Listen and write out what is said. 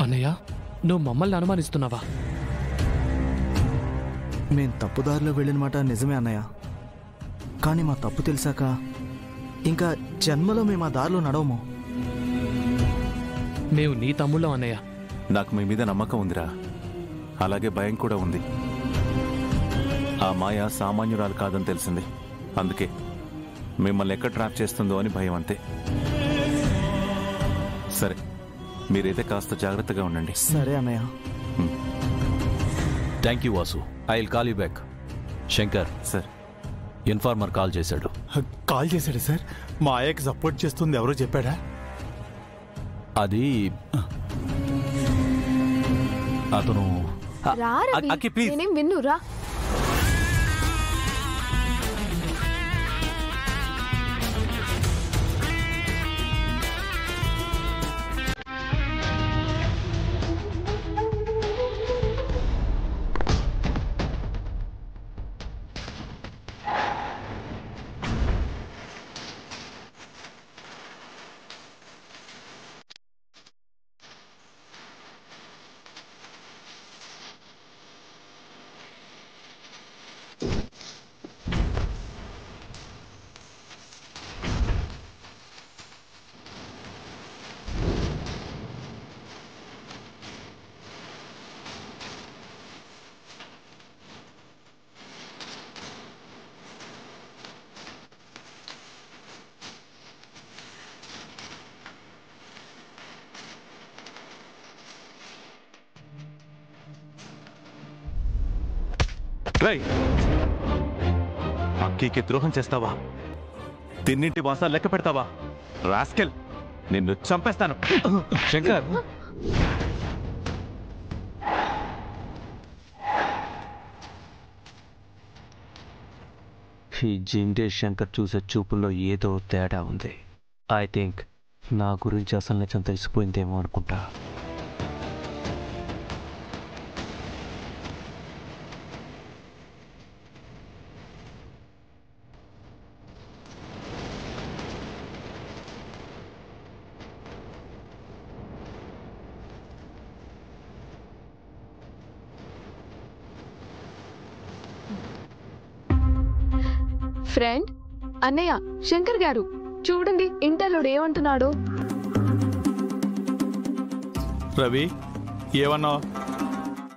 అన్నయ్య, నువ్వు మమ్మల్ని అనుమానిస్తున్నావా? మేం తప్పుదారిలో వెళ్ళిన మాట నిజమే అన్నయ్య. కానీ మా తప్పు తెలిసాక ఇంకా జన్మలో మేము ఆ దారిలో నడవము. మేము నీ తమ్ముళ్ళం అన్నయ్య. నాకు మీ మీద నమ్మకం ఉందిరా, అలాగే భయం కూడా ఉంది. ఆ మాయ సామాన్యురాలు కాదని తెలిసింది. అందుకే మిమ్మల్ని ఎక్కడ ట్రాప్ చేస్తుందో అని భయం, అంతే. సరే, మీరైతే కాస్త జాగ్రత్తగా ఉండండి. సరే అన్నయ్య. Thank you Vasu. I will call you back. Shankar sir, informer call చేశాడు. కాల్ చేశాడు సార్. మా ఆయకి సపోర్ట్ చేస్తుంది ఎవరో చెప్పాడా? అది అతను అక్కి ప్లీజ్ నేనేం విన్నురా. అక్కీకి ద్రోహం చేస్తావా? తిన్నింటి వాసాలు లెక్క పెడతావా? రాస్కెల్, నిన్ను చంపేస్తాను. శంకర్, ఈ జిండే శంకర్ చూసే చూపుల్లో ఏదో తేడా ఉంది. ఐ థింక్ నా గురించి అసలు నిజం తెలిసిపోయిందేమో అనుకుంటా. ఫ్రెండ్, అన్నయ్య, శంకర్ గారు చూడండి ఇంటర్లోడు ఏమంటున్నాడు. రవి, ఏమన్నావు?